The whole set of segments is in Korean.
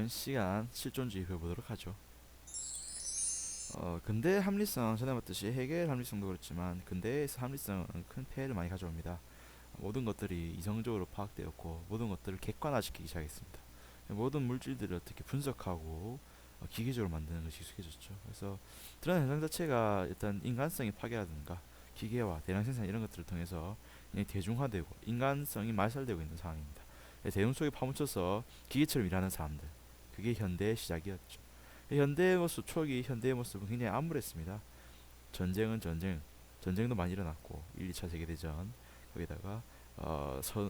남은 시간 실존주의 배워보도록 하죠. 근대 합리성 전에 봤듯이 헤겔 합리성도 그렇지만 근대에서 합리성은 큰 폐해를 많이 가져옵니다. 모든 것들이 이성적으로 파악되었고 모든 것들을 객관화시키기 시작했습니다. 모든 물질들을 어떻게 분석하고 기계적으로 만드는 것이 익숙해졌죠. 그래서 드러난 현상 자체가 일단 인간성의 파괴라든가 기계와 대량 생산 이런 것들을 통해서 대중화되고 인간성이 말살되고 있는 상황입니다. 대중 속에 파묻혀서 기계처럼 일하는 사람들, 그게 현대의 시작이었죠. 현대의 모습, 초기 현대의 모습은 굉장히 암울했습니다. 전쟁은 전쟁도 많이 일어났고 1, 2차 세계대전 거기다가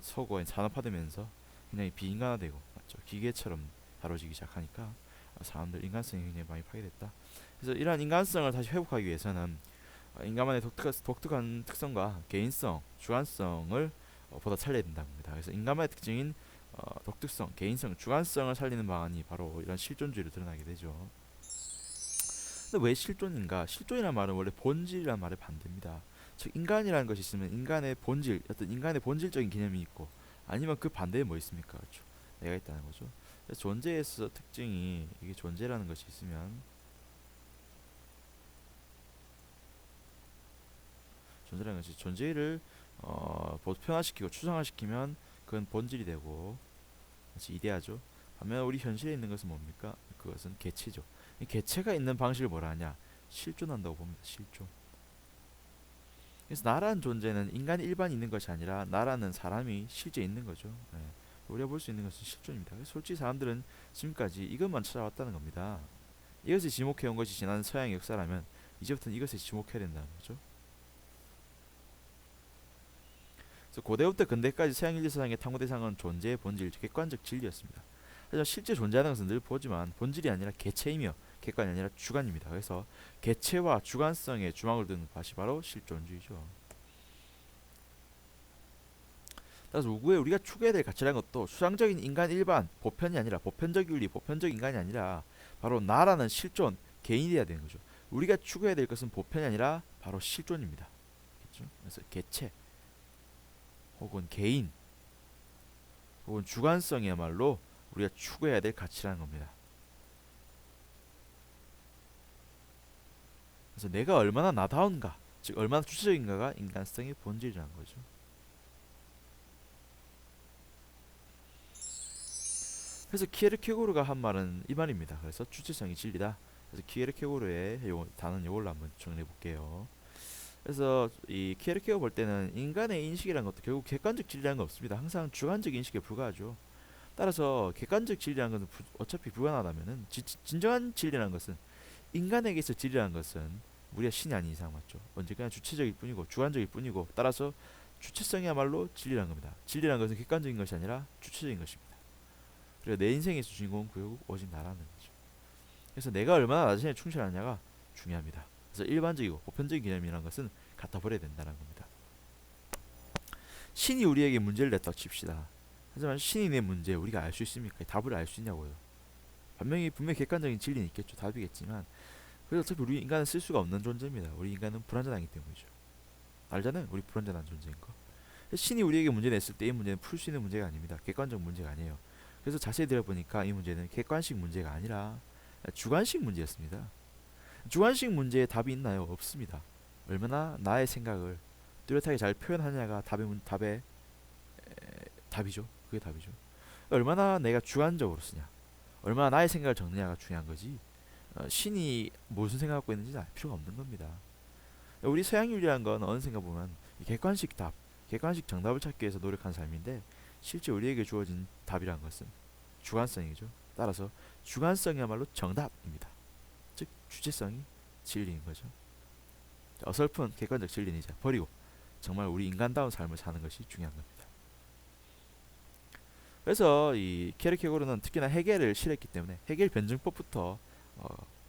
서구가 산업화되면서 굉장히 비인간화되고 맞죠? 기계처럼 다뤄지기 시작하니까 사람들 인간성이 굉장히 많이 파괴됐다. 그래서 이러한 인간성을 다시 회복하기 위해서는 인간만의 독특한 특성과 개인성, 주관성을 보다 살려야 된다는 겁니다. 그래서 인간만의 특징인 독특성, 개인성, 주관성을 살리는 방안이 바로 이런 실존주의로 드러나게 되죠. 근데 왜 실존인가? 실존이라는 말은 원래 본질이라는 말의 반대입니다. 즉 인간이라는 것이 있으면 인간의 본질, 어떤 인간의 본질적인 개념이 있고 아니면 그 반대에 뭐 있습니까? 그렇죠? 내가 있다는 거죠. 그래서 존재에서 특징이 이게 존재라는 것이 있으면 존재라는 것이 존재를 보편화시키고 추상화시키면 그건 본질이 되고 그렇지, 이데아죠. 반면 우리 현실에 있는 것은 뭡니까? 그것은 개체죠. 이 개체가 있는 방식을 뭐라 하냐? 실존한다고 봅니다. 실존. 그래서 나라는 존재는 인간이 일반 있는 것이 아니라 나라는 사람이 실제 있는 거죠. 예. 우리가 볼 수 있는 것은 실존입니다. 솔직히 사람들은 지금까지 이것만 찾아왔다는 겁니다. 이것을 지목해온 것이 지난 서양의 역사라면 이제부터는 이것에 지목해야 된다는 거죠. 그래서 고대부터 근대까지 서양 인류 사상의 탐구 대상은 존재의 본질, 객관적 진리였습니다. 하지만 실제 존재하는 것은 늘 보지만 본질이 아니라 개체이며 객관이 아니라 주관입니다. 그래서 개체와 주관성에 주목을 두는 것이 바로 실존주의죠. 따라서 우구에 우리가 추구해야 될 가치라는 것도 추상적인 인간 일반, 보편이 아니라 보편적 윤리, 보편적 인간이 아니라 바로 나라는 실존, 개인이어야 되는 거죠. 우리가 추구해야 될 것은 보편이 아니라 바로 실존입니다. 그렇죠? 그래서 개체 혹은 개인 혹은 주관성이야말로 우리가 추구해야 될 가치라는 겁니다. 그래서 내가 얼마나 나다운가, 즉 얼마나 주체적인가가 인간성의 본질이라는 거죠. 그래서 키에르케고르가 한 말은 이 말입니다. 그래서 주체성이 진리다. 그래서 키에르케고르의 단은 이걸로 한번 정리해 볼게요. 그래서 이 키에르케고 볼 때는 인간의 인식이라는 것도 결국 객관적 진리라는 건 없습니다. 항상 주관적 인식에 불과하죠. 따라서 객관적 진리라는 것은 어차피 불가능하다면은 진정한 진리라는 것은 인간에게서 진리라는 것은 우리가 신이 아닌 이상 맞죠. 언제까지 주체적일 뿐이고 주관적일 뿐이고 따라서 주체성이야말로 진리라는 겁니다. 진리라는 것은 객관적인 것이 아니라 주체적인 것입니다. 그리고 내 인생에서 주인공은 결국 오직 나라는 거죠. 그래서 내가 얼마나 나 자신에 충실하냐가 중요합니다. 그래서 일반적이고 보편적인 개념이라는 것은 갖다 버려야 된다는 겁니다. 신이 우리에게 문제를 냈다고 칩시다. 하지만 신이 낸 문제 우리가 알 수 있습니까? 답을 알 수 있냐고요. 분명히 객관적인 진리는 있겠죠. 답이겠지만 그래서 어차피 우리 인간은 쓸 수가 없는 존재입니다. 우리 인간은 불완전하기 때문이죠. 알잖아요. 우리 불완전한 존재인 거. 신이 우리에게 문제 냈을 때 이 문제는 풀 수 있는 문제가 아닙니다. 객관적 문제가 아니에요. 그래서 자세히 들어보니까 이 문제는 객관식 문제가 아니라 주관식 문제였습니다. 주관식 문제에 답이 있나요? 없습니다. 얼마나 나의 생각을 뚜렷하게 잘 표현하냐가 답이죠. 그게 답이죠. 얼마나 내가 주관적으로 쓰냐, 얼마나 나의 생각을 적느냐가 중요한 거지. 신이 무슨 생각 갖고 있는지 알 필요가 없는 겁니다. 우리 서양인이라는 건 어느 생각 보면 객관식 답, 객관식 정답을 찾기 위해서 노력한 삶인데 실제 우리에게 주어진 답이란 것은 주관성이죠. 따라서 주관성이야말로 정답입니다. 즉 주체성이 진리인 거죠. 어설픈 객관적 진리는 이제 버리고 정말 우리 인간다운 삶을 사는 것이 중요한 겁니다. 그래서 이 케르케고르는 특히나 헤겔을 싫어했기 때문에 헤겔 변증법부터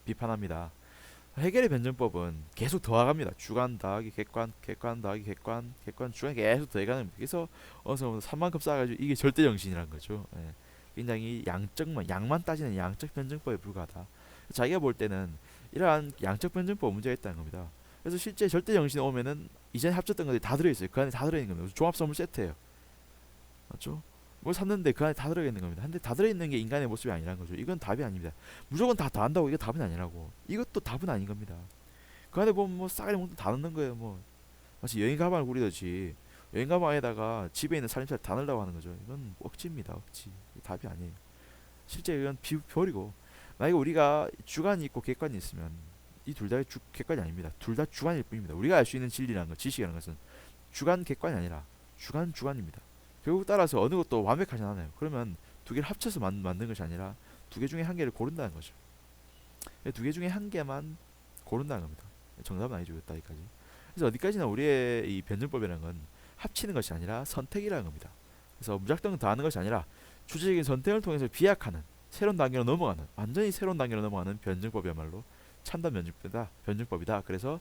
비판합니다. 헤겔의 변증법은 계속 더해갑니다. 주관 더하기 객관, 객관 더하기 객관, 객관 주관 계속 더해가는. 그래서 어느 정도 산만큼 쌓아가지고 이게 절대 정신이란 거죠. 예. 굉장히 양만 따지는 양적 변증법에 불과하다. 자기가 볼 때는 이러한 양적 변증법 문제가 있다는 겁니다. 그래서 실제 절대 정신에 오면은 이전에 합쳤던 것들이 다 들어있어요. 그 안에 다 들어있는 겁니다. 종합선물 세트예요. 맞죠? 뭘 샀는데 그 안에 다 들어있는 겁니다. 근데 다 들어있는 게 인간의 모습이 아니라는 거죠. 이건 답이 아닙니다. 무조건 다 한다고 이게 답은 아니라고. 이것도 답은 아닌 겁니다. 그 안에 보면 뭐 싸가지 먹는 다 넣는 거예요. 뭐 마치 여행 가방을 꾸리듯이 여행 가방에다가 집에 있는 살림살 다 넣으려고 하는 거죠. 이건 억지입니다. 억지. 답이 아니에요. 실제 이건 비버리고 만약에 우리가 주관이 있고 객관이 있으면 이 둘 다 객관이 아닙니다. 둘 다 주관일 뿐입니다. 우리가 알 수 있는 진리라는 것, 지식이라는 것은 주관 객관이 아니라 주관입니다. 결국 따라서 어느 것도 완벽하진 않아요. 그러면 두 개를 합쳐서 만든 것이 아니라 두 개 중에 한 개를 고른다는 거죠. 두 개 중에 한 개만 고른다는 겁니다. 정답은 아니죠. 여기까지. 그래서 어디까지나 우리의 이 변증법이라는 건 합치는 것이 아니라 선택이라는 겁니다. 그래서 무작정 다 하는 것이 아니라 주체적인 선택을 통해서 비약하는 새로운 단계로 넘어가는 완전히 새로운 단계로 넘어가는 변증법이야말로 참담 변증법이다. 그래서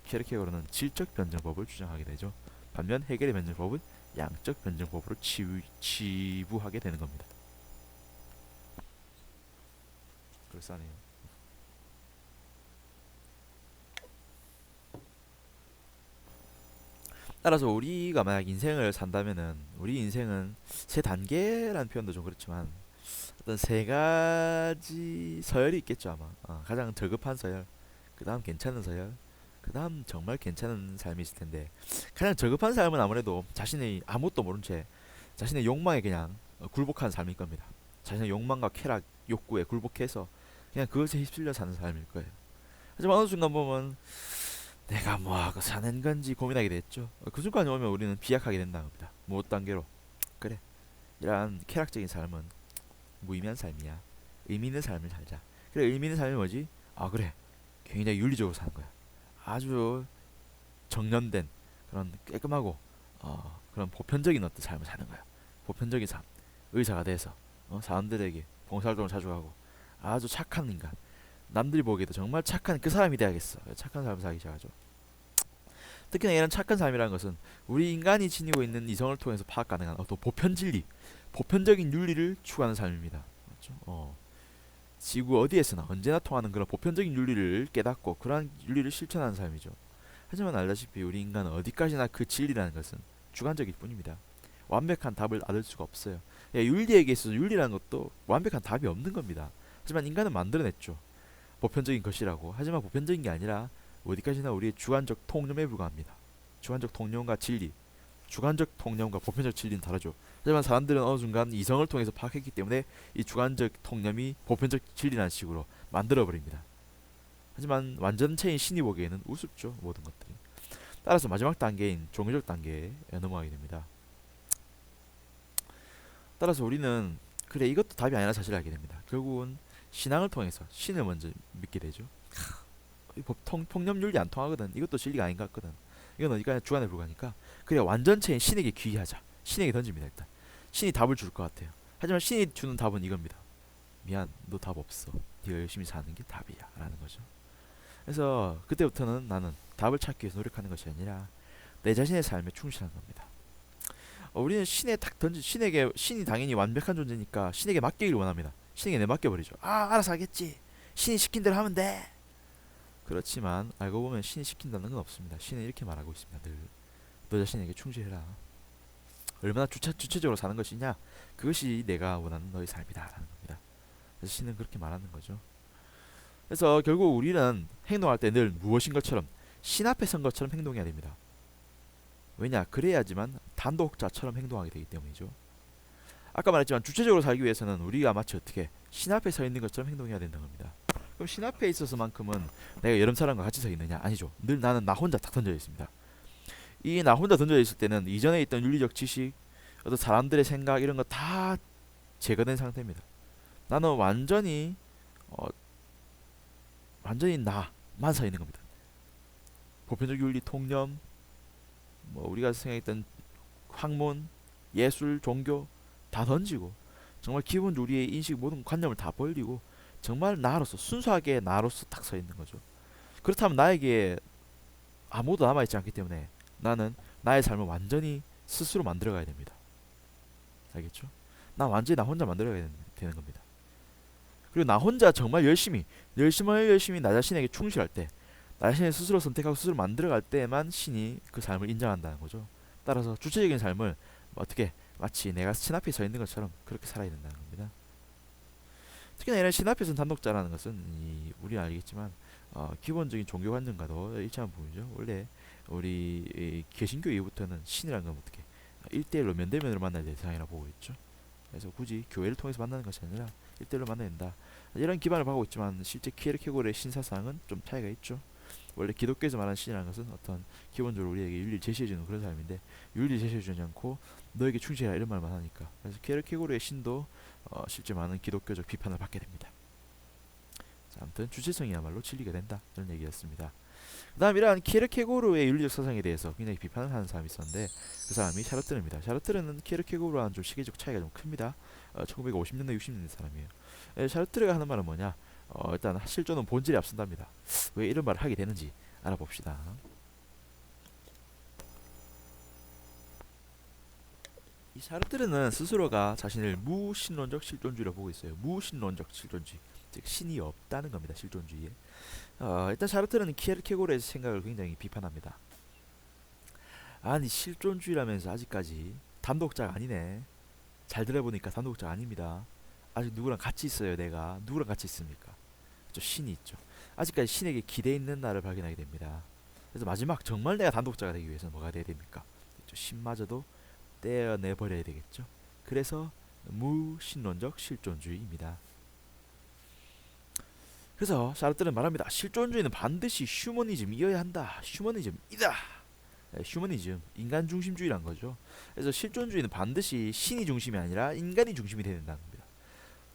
케르케고르는 질적 변증법을 주장하게 되죠. 반면 헤겔의 변증법은 양적 변증법으로 치부하게 되는 겁니다. 그럴싸하네요. 따라서 우리가 만약 인생을 산다면은 우리 인생은 세 단계라는 표현도 좀 그렇지만 어떤 세 가지 서열이 있겠죠 아마. 가장 저급한 서열, 그 다음 괜찮은 서열, 그 다음 정말 괜찮은 삶이 있을 텐데 가장 저급한 삶은 아무래도 자신의 아무것도 모른 채 자신의 욕망에 그냥 굴복한 삶일 겁니다. 자신의 욕망과 쾌락, 욕구에 굴복해서 그냥 그것에 휩쓸려 사는 삶일 거예요. 하지만 어느 순간 보면 내가 뭐 하고 사는 건지 고민하게 됐죠. 그 순간이 오면 우리는 비약하게 된다는 겁니다. 무엇 단계로 그래 이러한 쾌락적인 삶은 무의미한 삶이야. 의미 있는 삶을 살자. 그래 의미 있는 삶이 뭐지? 그래 굉장히 윤리적으로 사는 거야. 아주 정련된 그런 깔끔하고 그런 보편적인 어떤 삶을 사는 거야. 보편적인 삶. 의사가 돼서 사람들에게 봉사활동을 자주 하고 아주 착한 인간. 남들이 보기에도 정말 착한 그 사람이 돼야겠어. 착한 삶을 살기 시작하죠. 특히나 이런 착한 삶이라는 것은 우리 인간이 지니고 있는 이성을 통해서 파악 가능한 어떤 보편 진리, 보편적인 윤리를 추구하는 삶입니다. 맞죠? 지구 어디에서나 언제나 통하는 그런 보편적인 윤리를 깨닫고 그러한 윤리를 실천하는 삶이죠. 하지만 알다시피 우리 인간은 어디까지나 그 진리라는 것은 주관적일 뿐입니다. 완벽한 답을 얻을 수가 없어요. 윤리에게 있어서 윤리라는 것도 완벽한 답이 없는 겁니다. 하지만 인간은 만들어냈죠. 보편적인 것이라고. 하지만 보편적인 게 아니라 어디까지나 우리의 주관적 통념에 불과합니다. 주관적 통념과 진리, 주관적 통념과 보편적 진리는 다르죠. 하지만 사람들은 어느 순간 이성을 통해서 파악했기 때문에 이 주관적 통념이 보편적 진리라는 식으로 만들어버립니다. 하지만 완전체인 신이 보기에는 우습죠. 모든 것들이. 따라서 마지막 단계인 종교적 단계에 넘어가게 됩니다. 따라서 우리는 그래 이것도 답이 아니라 사실을 알게 됩니다. 결국은 신앙을 통해서 신을 먼저 믿게 되죠. 통념윤리 안 통하거든. 이것도 진리가 아닌 것 같거든. 이건 어디까지 주관에 불과하니까 그래 완전체인 신에게 귀의하자. 신에게 던집니다. 일단 신이 답을 줄 것 같아요. 하지만 신이 주는 답은 이겁니다. 미안, 너 답 없어. 네가 열심히 사는 게 답이야 라는 거죠. 그래서 그때부터는 나는 답을 찾기 위해서 노력하는 것이 아니라 내 자신의 삶에 충실한 겁니다. 우리는 신에 탁 던지 신이 당연히 완벽한 존재니까 신에게 맡기길 원합니다. 신에게 내맡겨버리죠. 알아서 하겠지. 신이 시킨 대로 하면 돼. 그렇지만 알고 보면 신이 시킨다는 건 없습니다. 신은 이렇게 말하고 있습니다. 늘 너 자신에게 충실해라. 얼마나 주체적으로 사는 것이냐, 그것이 내가 원하는 너의 삶이다 라는 겁니다. 그래서 신은 그렇게 말하는 거죠. 그래서 결국 우리는 행동할 때 늘 무엇인 것처럼 신 앞에 선 것처럼 행동해야 됩니다. 왜냐? 그래야지만 단독자처럼 행동하게 되기 때문이죠. 아까 말했지만 주체적으로 살기 위해서는 우리가 마치 어떻게 신 앞에 서 있는 것처럼 행동해야 된다는 겁니다. 그럼 신 앞에 있어서만큼은 내가 여러 사람과 같이 서 있느냐? 아니죠. 늘 나는 나 혼자 딱 던져 있습니다. 이 나 혼자 던져 있을 때는 이전에 있던 윤리적 지식, 어떤 사람들의 생각 이런 거 다 제거된 상태입니다. 나는 완전히 나만 서 있는 겁니다. 보편적 윤리, 통념, 뭐 우리가 생각했던 학문, 예술, 종교 다 던지고 정말 기본 우리의 인식 모든 관념을 다 벌리고 정말 나로서 순수하게 나로서 딱 서 있는 거죠. 그렇다면 나에게 아무도 남아있지 않기 때문에 나는 나의 삶을 완전히 스스로 만들어가야 됩니다. 알겠죠? 나 완전히 나 혼자 만들어가야 되는 겁니다. 그리고 나 혼자 정말 열심히 나 자신에게 충실할 때, 나 자신을 스스로 선택하고 스스로 만들어갈 때만 신이 그 삶을 인정한다는 거죠. 따라서 주체적인 삶을 어떻게 마치 내가 신 앞에 서 있는 것처럼 그렇게 살아야 된다는 겁니다. 특히나 이런 신 앞에 선 단독자라는 것은 우리는 알겠지만 기본적인 종교관념과도 일치한 부분이죠. 원래 우리 개신교 이후부터는 신이라는 건 어떻게 1대1로 면대면으로 만날 대상이라고 보고 있죠. 그래서 굳이 교회를 통해서 만나는 것이 아니라 1대1로 만나야 된다. 이런 기반을 하고 있지만 실제 키에르케고르의 신사상은 좀 차이가 있죠. 원래 기독교에서 말하는 신이라는 것은 어떤 기본적으로 우리에게 윤리를 제시해주는 그런 사람인데 윤리를 제시해주지 않고 너에게 충실해라 이런 말만 하니까 그래서 키에르케고르의 신도 실제 많은 기독교적 비판을 받게 됩니다. 자, 아무튼 주체성이야말로 진리가 된다 이런 얘기였습니다. 그 다음 이러한 키에르케고르의 윤리적 사상에 대해서 굉장히 비판을 하는 사람이 있었는데 그 사람이 샤르트르입니다. 샤르트르는 키에르케고르와는 좀 시기적 차이가 좀 큽니다. 1950년대 60년대 사람이에요. 샤르트르가 하는 말은 뭐냐, 일단 실존은 본질에 앞선답니다. 왜 이런 말을 하게 되는지 알아봅시다. 이 샤르트르는 스스로가 자신을 무신론적 실존주의라고 보고 있어요. 무신론적 실존주의, 즉 신이 없다는 겁니다. 실존주의에. 일단 샤르트르는 키에르케고르의 생각을 굉장히 비판합니다. 아니 실존주의라면서 아직까지 단독자가 아니네. 잘 들어보니까 단독자가 아닙니다. 아직 누구랑 같이 있어요. 내가 누구랑 같이 있습니까? 저 신이 있죠. 아직까지 신에게 기대 있는 나를 발견하게 됩니다. 그래서 마지막 정말 내가 단독자가 되기 위해서는 뭐가 돼야 됩니까? 신마저도 떼어내 버려야 되겠죠. 그래서 무신론적 실존주의입니다. 그래서 샤르트르는 말합니다. 실존주의는 반드시 휴머니즘이어야 한다. 휴머니즘이다. 휴머니즘, 인간 중심주의란 거죠. 그래서 실존주의는 반드시 신이 중심이 아니라 인간이 중심이 되야 된다는 겁니다.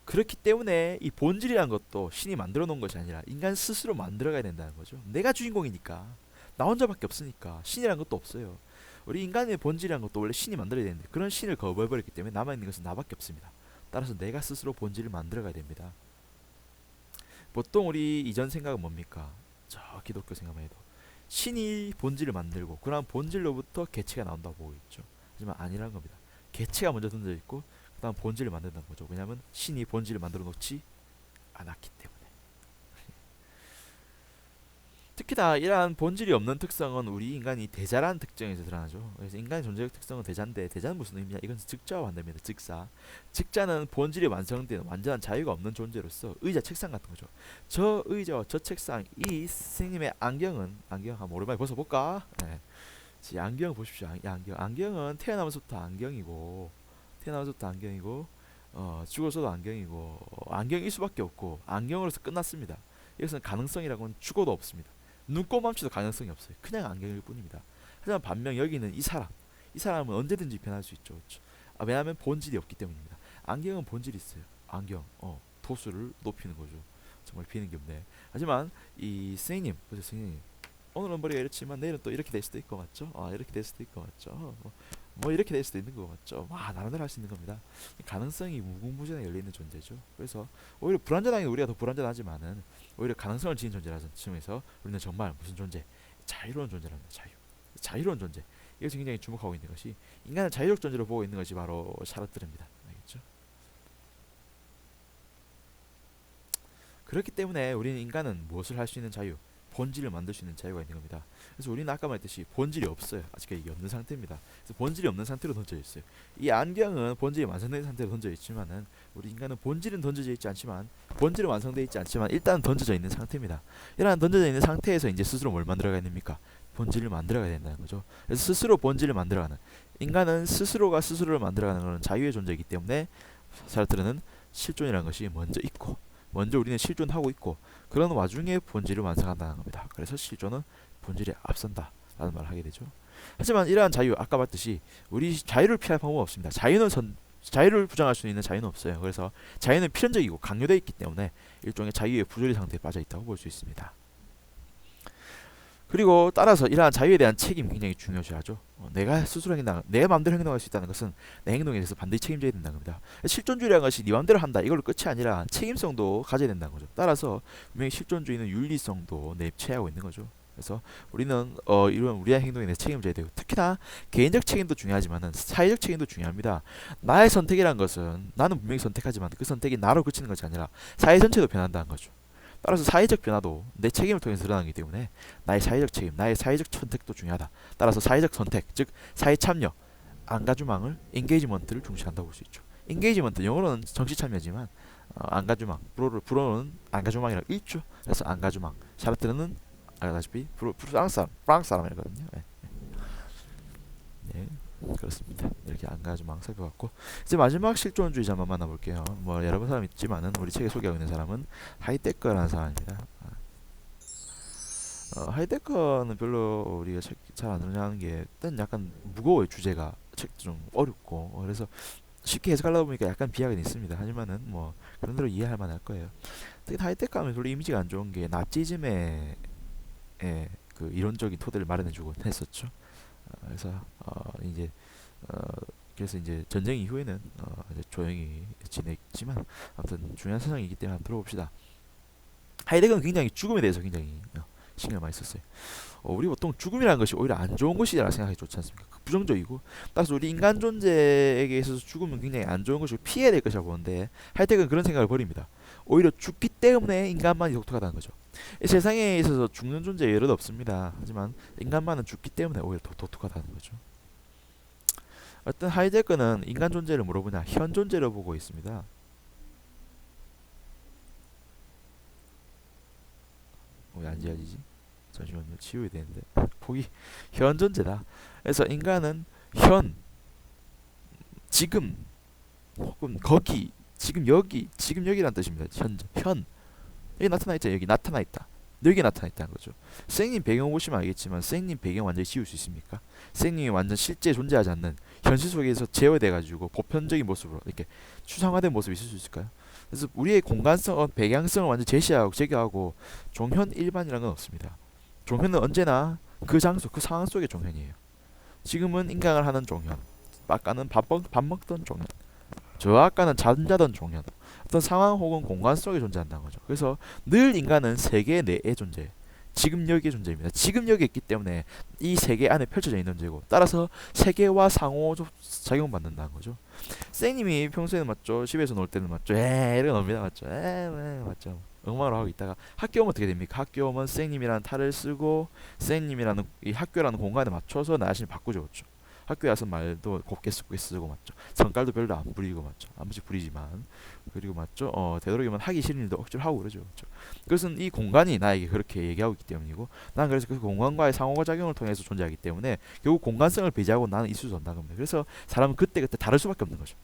그렇기 때문에 이 본질이란 것도 신이 만들어 놓은 것이 아니라 인간 스스로 만들어가야 된다는 거죠. 내가 주인공이니까, 나 혼자밖에 없으니까 신이란 것도 없어요. 우리 인간의 본질이란 것도 원래 신이 만들어야 되는데 그런 신을 거부해버렸기 때문에 남아있는 것은 나밖에 없습니다. 따라서 내가 스스로 본질을 만들어가야 됩니다. 보통 우리 이전 생각은 뭡니까? 저 기독교 생각만 해도 신이 본질을 만들고 그런 본질로부터 개체가 나온다고 보고 있죠. 하지만 아니라는 겁니다. 개체가 먼저 던져 있고 그 다음 본질을 만든다는 거죠. 왜냐하면 신이 본질을 만들어 놓지 않았기 때문에. 특히나 이러한 본질이 없는 특성은 우리 인간이 대자라는 특징에서 드러나죠. 그래서 인간의 존재적 특성은 대자인데 대자는 무슨 의미냐? 이건 즉자와 반대입니다. 즉사. 즉자는 본질이 완성된 완전한 자유가 없는 존재로서 의자, 책상 같은 거죠. 저 의자와 저 책상, 이 선생님의 안경 한번 오랜만에 벗어볼까? 네. 안경 보십시오. 안경은 태어나면서부터 안경이고 죽어서도 안경이고 안경일 수밖에 없고 안경으로서 끝났습니다. 이것은 가능성이라고는 죽어도 없습니다. 눈꼽만치도 가능성이 없어요. 그냥 안경일 뿐입니다. 하지만 반면 여기는 이 사람은 언제든지 변할 수 있죠. 그렇죠? 왜냐하면 본질이 없기 때문입니다. 안경은 본질이 있어요. 안경, 도수를 높이는 거죠. 정말 비는 게 없네. 하지만 이 선생님, 보세요, 선생님. 오늘은 머리가 이렇지만 내일은 또 이렇게 될 수도 있고 맞죠? 이렇게 될 수도 있고 맞죠? 뭐 이렇게 될 수도 있는 거 맞죠? 나름대로 할 수 있는 겁니다. 가능성이 무궁무진하게 열려있는 존재죠. 그래서 오히려 불완전하게 우리가 더 불완전하지만은 오히려 가능성을 지닌 존재라는 측면에서 우리는 정말 무슨 존재? 자유로운 존재랍니다. 자유로운 존재. 이것이 굉장히 주목하고 있는 것이 인간을 자유적 존재로 보고 있는 것이 바로 샤르트르입니다. 알겠죠? 그렇기 때문에 우리는 인간은 무엇을 할 수 있는 자유? 본질을 만들 수 있는 자유가 있는 겁니다. 그래서 우리는 아까 말했듯이 본질이 없어요. 아직까지 이게 없는 상태입니다. 그래서 본질이 없는 상태로 던져 있어요. 이 안경은 본질이 완성된 상태로 던져 있지만은 우리 인간은 본질은 던져져 있지 않지만 본질은 완성되어 있지 않지만 일단 던져져 있는 상태입니다. 이러한 던져져 있는 상태에서 이제 스스로 뭘 만들어가야 됩니까? 본질을 만들어가야 된다는 거죠. 그래서 스스로 본질을 만들어가는 인간은 스스로가 스스로를 만들어가는 것은 자유의 존재이기 때문에 사르트르는 실존이라는 것이 먼저 있고 먼저 우리는 실존하고 있고 그런 와중에 본질을 완성한다는 겁니다. 그래서 실존은 본질에 앞선다 라는 말을 하게 되죠. 하지만 이러한 자유, 아까 봤듯이 우리 자유를 피할 방법은 없습니다. 자유를 부정할 수 있는 자유는 없어요. 그래서 자유는 필연적이고 강요되어 있기 때문에 일종의 자유의 부조리 상태에 빠져 있다고 볼 수 있습니다. 그리고 따라서 이러한 자유에 대한 책임 굉장히 중요시하죠. 내가 스스로 내 마음대로 행동할 수 있다는 것은 내 행동에 대해서 반드시 책임져야 된다는 겁니다. 실존주의라는 것이 네 마음대로 한다 이걸로 끝이 아니라 책임성도 가져야 된다는 거죠. 따라서 분명히 실존주의는 윤리성도 내재하고 있는 거죠. 그래서 우리는 이런 우리의 행동에 대해서 책임져야 되고 특히나 개인적 책임도 중요하지만 사회적 책임도 중요합니다. 나의 선택이란 것은 나는 분명히 선택하지만 그 선택이 나로 그치는 것이 아니라 사회 전체도 변한다는 거죠. 따라서 사회적 변화도 내 책임을 통해서 드러나기 때문에 나의 사회적 책임, 나의 사회적 선택도 중요하다. 따라서 사회적 선택, 즉 사회 참여, 안가주망을 인게이지먼트를 중시한다고 볼 수 있죠. 인게이지먼트 영어로는 정치 참여지만 안가주망 불어는 안가주망이라고 읽죠. 그래서 안가주망 샤르트르는 알다시피 프랑스 사람이거든요. 네. 네, 그렇습니다. 이렇게 안가주망 살펴봤고 이제 마지막 실존주의자 한번 만나볼게요. 뭐 여러 사람 있지만은 우리 책에 소개하고 있는 사람은 하이데거라는 사람입니다. 하이데거는 별로 우리가 책 잘 안 하는 게 일단 약간 무거워요. 주제가 책도 좀 어렵고 그래서 쉽게 해석하려다 보니까 약간 비하가 있습니다. 하지만은 뭐 그런 대로 이해할 만할 거예요. 특히 하이데거 하면 별로 이미지가 안 좋은 게 나치즘의 그 이론적인 토대를 마련해주고 했었죠. 그래서 이제 어, 그래서 이제 전쟁 이후에는 이제 조용히 지냈지만 아무튼 중요한 사상이기 때문에 한번 들어봅시다. 하이데거는 굉장히 죽음에 대해서 굉장히 신경 많이 썼어요. 우리 보통 죽음이라는 것이 오히려 안 좋은 것이라 생각이 좋지 않습니까? 부정적이고 따라서 우리 인간 존재에게 있어서 죽음은 굉장히 안 좋은 것이고 피해야 될 것이라고 보는데 하이데거는 그런 생각을 버립니다. 오히려 죽기 때문에 인간만이 독특하다는 거죠. 이 세상에 있어서 죽는 존재 여럿 없습니다. 하지만 인간만은 죽기 때문에 오히려 더 독특하다는 거죠. 어떤 하이데거는 인간 존재를 물어보냐 현 존재를 보고 있습니다. 왜 안 지워지지? 잠시만요. 지워야 되는데 보기 현 존재다. 그래서 인간은 현, 지금 혹은 거기, 지금 여기, 지금 여기란 뜻입니다. 현 여기 나타나 있자. 여기 나타나 있다. 여기 나타나 있다는 거죠. 선생님 배경 보시면 알겠지만 선생님 배경 완전히 지울 수 있습니까? 선생님이 완전 실제 존재하지 않는 현실 속에서 제어돼 가지고 보편적인 모습으로 이렇게 추상화된 모습이 있을 수 있을까요? 그래서 우리의 공간성, 배경성을 완전 제시하고 제거하고 종현 일반이라는 건 없습니다. 종현은 언제나 그 장소, 그 상황 속의 종현이에요. 지금은 인강을 하는 종현, 아까는 밥 먹던 종현, 저 아까는 잠자던 종현. 어떤 상황 혹은 공간 속에 존재한다는 거죠. 그래서 늘 인간은 세계 내에 존재, 지금 여기에 존재입니다. 지금 여기 있기 때문에 이 세계 안에 펼쳐져 있는 존재고 따라서 세계와 상호 작용받는다는 거죠. 쌤님이 평소에는 맞죠? 집에서 놀 때는 맞죠? 이러고 놉니다. 맞죠? 맞죠? 응마로 하고 있다가 학교 오면 어떻게 됩니까? 학교 오면 쌤님이라는 탈을 쓰고 쌤님이라는 이 학교라는 공간에 맞춰서 나 자신을 바꾸죠. 그렇죠? 학교에 와서 말도 곱게 쓰고 맞죠? 성깔도 별로 안 부리고 맞죠? 한 번씩 부리지만 그리고 맞죠? 되도록이면 하기 싫은 일도 억지로 하고 그러죠. 그렇죠? 그것은 이 공간이 나에게 그렇게 얘기하고 있기 때문이고 난 그래서 그 공간과의 상호작용을 통해서 존재하기 때문에 결국 공간성을 배제하고 나는 있을 수 없다는 겁니다. 그래서 사람은 그때그때 다를 수밖에 없는 거죠.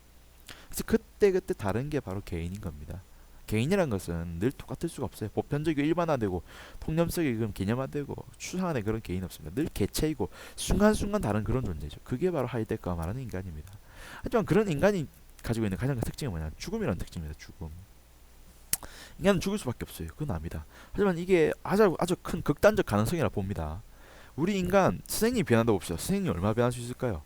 그래서 그때그때 다른 게 바로 개인인 겁니다. 개인이라는 것은 늘 똑같을 수가 없어요. 보편적이고 일반화되고 통념적이고 개념화되고 추상화된 그런 개인이 없습니다. 늘 개체이고 순간순간 다른 그런 존재죠. 그게 바로 하이데거가 말하는 인간입니다. 하지만 그런 인간이 가지고 있는 가장 큰 특징은 뭐냐? 죽음이라는 특징입니다. 죽음. 인간은 죽을 수밖에 없어요. 그건 압니다. 하지만 이게 아주 큰 극단적 가능성이라 봅니다. 우리 인간 선생님이 변한다고 봅시다. 선생님이 얼마나 변할 수 있을까요?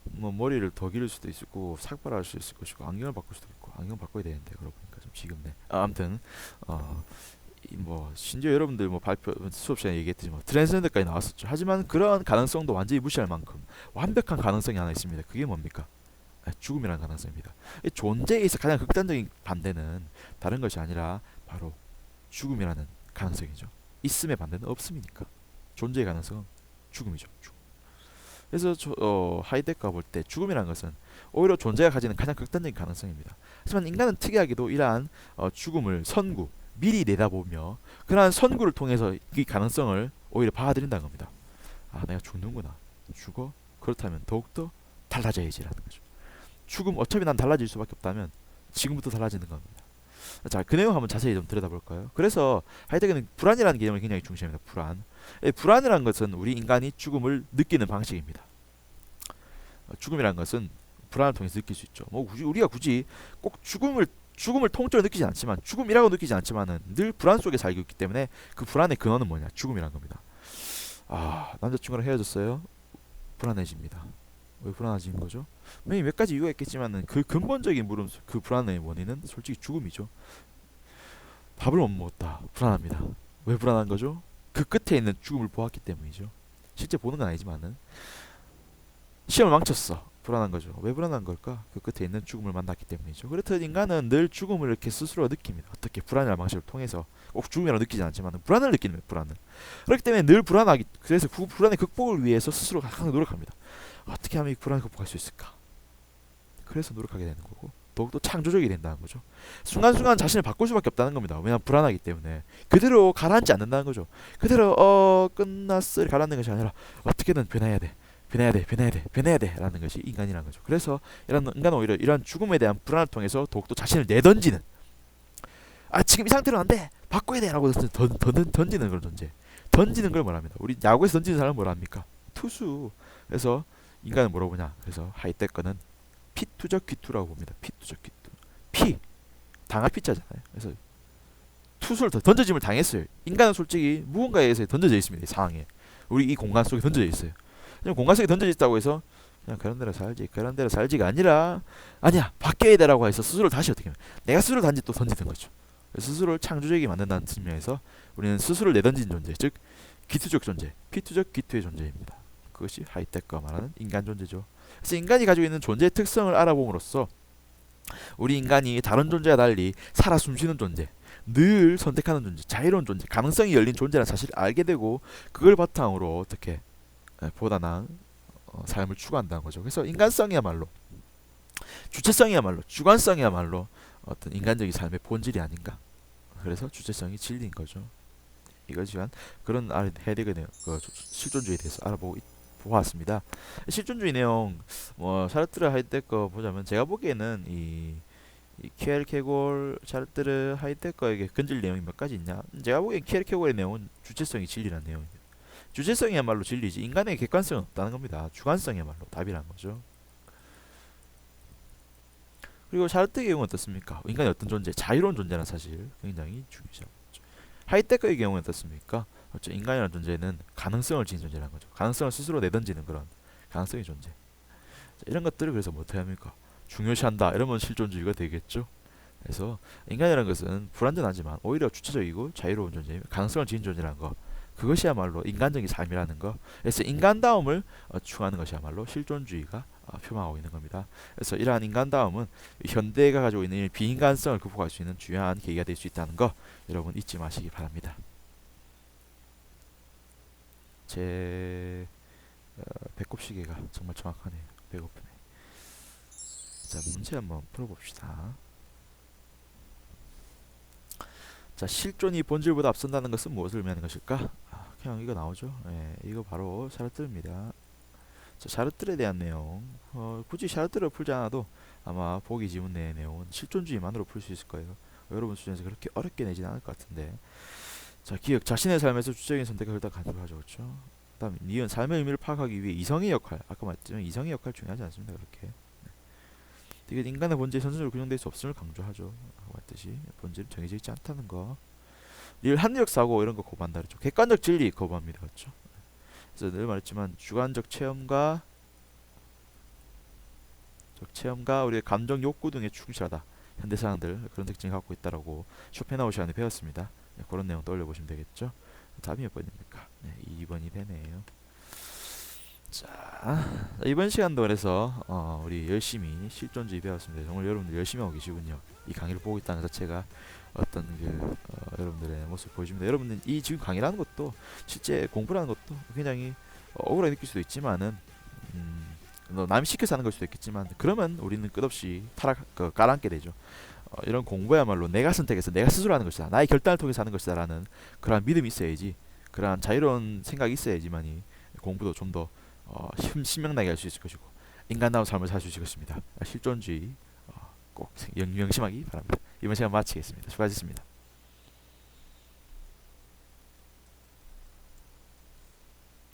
뭐 머리를 더 기를 수도 있고 삭발할 수 있을 것이고 안경을 바꿀 수도 있고 안경 바꿔야 되는데 그러고 보니까 좀 지겹네. 아무튼 뭐 심지어 여러분들 뭐 발표 수업 시간에 얘기했듯이 뭐 트랜스젠더까지 나왔었죠. 하지만 그러한 가능성도 완전히 무시할 만큼 완벽한 가능성이 하나 있습니다. 그게 뭡니까? 죽음이라는 가능성입니다. 이 존재에 있어 가장 극단적인 반대는 다른 것이 아니라 바로 죽음이라는 가능성이죠. 있음의 반대는 없음이니까 존재의 가능성은 죽음이죠. 그래서 하이데거가 볼 때 죽음이라는 것은 오히려 존재가 가지는 가장 극단적인 가능성입니다. 하지만 인간은 특이하게도 이러한 죽음을 선구, 미리 내다보며 그러한 선구를 통해서 이 가능성을 오히려 받아들인다는 겁니다. 아, 내가 죽는구나. 죽어? 그렇다면 더욱더 달라져야지라는 거죠. 죽음 어차피 난 달라질 수밖에 없다면 지금부터 달라지는 겁니다. 자, 그 내용 한번 자세히 좀 들여다볼까요? 그래서 하이데거는 불안이라는 개념을 굉장히 중시합니다. 불안. 불안이라는 것은 우리 인간이 죽음을 느끼는 방식입니다. 죽음이라는 것은 불안을 통해서 느낄 수 있죠. 뭐 우리가 굳이 꼭 죽음을 통째로 느끼지 않지만 죽음이라고 느끼지 않지만은 늘 불안 속에 살고 있기 때문에 그 불안의 근원은 뭐냐? 죽음이라는 겁니다. 아, 남자친구랑 헤어졌어요. 불안해집니다. 왜 불안해지는 거죠? 몇 가지 이유가 있겠지만은 그 근본적인 그 불안의 원인은 솔직히 죽음이죠. 밥을 못 먹었다. 불안합니다. 왜 불안한 거죠? 그 끝에 있는 죽음을 보았기 때문이죠. 실제 보는 건 아니지만은 시험을 망쳤어. 불안한 거죠. 왜 불안한 걸까? 그 끝에 있는 죽음을 만났기 때문이죠. 그렇듯 인간은 늘 죽음을 이렇게 스스로 느낍니다. 어떻게 불안이라는 방식을 통해서 꼭 죽음이라고 느끼지 않지만 불안을 느끼는 거예요. 불안을. 그렇기 때문에 늘 불안하기 그래서 그 불안의 극복을 위해서 스스로 항상 노력합니다. 어떻게 하면 이 불안을 극복할 수 있을까? 그래서 노력하게 되는 거고 더욱더 창조적이 된다는 거죠. 순간순간 자신을 바꿀 수밖에 없다는 겁니다. 왜냐하면 불안하기 때문에 그대로 가라앉지 않는다는 거죠. 그대로 끝났을 가라앉는 것이 아니라 어떻게든 변해야 돼. 변해야 돼, 변해야 돼, 변해야 돼 라는 것이 인간이라는 거죠. 그래서 이런 인간은 오히려 이러한 죽음에 대한 불안을 통해서 더욱더 자신을 내던지는 지금 이 상태로는 안 돼! 바꿔야 돼! 라고 던지는 그런 존재. 던지는 걸 뭐랍니다. 우리 야구에서 던지는 사람은 뭐랍니까? 투수. 그래서 인간은 뭐라고 보냐? 그래서 하이테크는 피투적 귀투라고 봅니다. 피투적 귀투. 피 당할 피자잖아요. 그래서 투수를 던져짐을 당했어요. 인간은 솔직히 무언가에 의해서 던져져 있습니다. 이 상황에. 우리 이 공간 속에 던져져 있어요. 그냥 공간 속에 던져져 있다고 해서 그냥 그런 대로 살지 그런 대로 살지가 아니라 아니야 바뀌어야 되라고 해서 스스로를 다시 어떻게 하면 내가 스스로 단지 또 던지는 거죠. 스스로를 창조적이게 만든다는 측면에서 우리는 스스로를 내던진 존재, 즉 귀투적 존재, 피투적 귀투의 존재입니다. 그것이 하이테크가 말하는 인간 존재죠. 그래서 인간이 가지고 있는 존재의 특성을 알아봄으로써 우리 인간이 다른 존재와 달리 살아 숨쉬는 존재, 늘 선택하는 존재, 자유로운 존재, 가능성이 열린 존재라는 사실을 알게 되고 그걸 바탕으로 어떻게 보다 나은 삶을 추구한다는 거죠. 그래서 인간성이야말로 주체성이야말로 주관성이야말로 어떤 인간적인 삶의 본질이 아닌가. 그래서 주체성이 진리인 거죠. 이것이 그런 헤데거의 실존주의에 대해서 보았습니다. 실존주의 내용 샤르트르 하이데거 보자면 제가 보기에는 이 키에르케고르 샤르트르 하이데거에게 건질 내용이 몇 가지 있냐. 제가 보기엔 키에르케고르의 내용은 주체성이 진리라는 내용입니다. 주체성이야말로 진리지 인간의 객관성은 없다는 겁니다. 주관성이야말로 답이라는 거죠. 그리고 샤르트의 경우는 어떻습니까? 인간이 어떤 존재, 자유로운 존재라는 사실 굉장히 중요하죠. 하이테크의 경우는 어떻습니까? 그렇죠. 인간이라는 존재는 가능성을 지닌 존재라는 거죠. 가능성을 스스로 내던지는 그런 가능성의 존재. 이런 것들을 그래서 못해야 합니까? 중요시한다. 이러면 실존주의가 되겠죠. 그래서 인간이라는 것은 불완전하지만 오히려 주체적이고 자유로운 존재, 가능성을 지닌 존재라는 거. 그것이야말로 인간적인 삶이라는 거. 그래서 인간다움을 추구하는 것이야말로 실존주의가 표방하고 있는 겁니다. 그래서 이러한 인간다움은 현대가 가지고 있는 비인간성을 극복할 수 있는 중요한 계기가 될 수 있다는 거 여러분 잊지 마시기 바랍니다. 제 배꼽시계가 정말 정확하네요. 배고프네. 자, 문제 한번 풀어봅시다. 자, 실존이 본질보다 앞선다는 것은 무엇을 의미하는 것일까? 그냥 이거 나오죠. 이거 바로 샤르트르입니다. 자, 샤르트르에 대한 내용 굳이 샤르트르를 풀지 않아도 아마 보기 지문 내의 내용은 실존주의만으로 풀 수 있을 거예요. 여러분 수준에서 그렇게 어렵게 내지는 않을 것 같은데. 자, 기억 자신의 삶에서 주체적인 선택을 일단 간주하죠. 그렇죠? 그다음 니은 삶의 의미를 파악하기 위해 이성의 역할 아까 말했지만 이성의 역할 중요하지 않습니다. 그렇게 이게 인간의 본질이 선천적으로 규정될 수 없음을 강조하죠. 했듯이 본질은 정해져 있지 않다는 거. 늘 합리적 사고 이런 거 거부한다 그랬죠. 객관적 진리 거부합니다. 그렇죠? 그래서 늘 말했지만 주관적 체험과 우리의 감정 욕구 등에 충실하다. 현대 사람들 그런 특징을 갖고 있다라고 쇼펜하우어 시간에 배웠습니다. 그런 내용 떠올려 보시면 되겠죠. 답이 몇 번입니까? 2번이 되네요. 자, 이번 시간도 그래서 우리 열심히 실존주의 배웠습니다. 정말 여러분들 열심히 하고 계시군요. 이 강의를 보고 있다는 자체가 어떤 여러분들의 모습을 보여줍니다. 여러분들 이 지금 강의라는 것도 실제 공부라는 것도 굉장히 억울하게 느낄 수도 있지만은 남이 시켜서 하는 걸 수도 있겠지만 그러면 우리는 끝없이 깔아앉게 되죠. 이런 공부야말로 내가 선택해서 내가 스스로 하는 것이다. 나의 결단을 통해서 하는 것이다 라는 그러한 믿음이 있어야지, 그러한 자유로운 생각이 있어야지만이 공부도 좀 더 신명나게 할 수 있을 것이고 인간다운 삶을 살 수 있을 것입니다. 실존주의 꼭 명심하기 바랍니다. 이번 시간 마치겠습니다. 수고하셨습니다.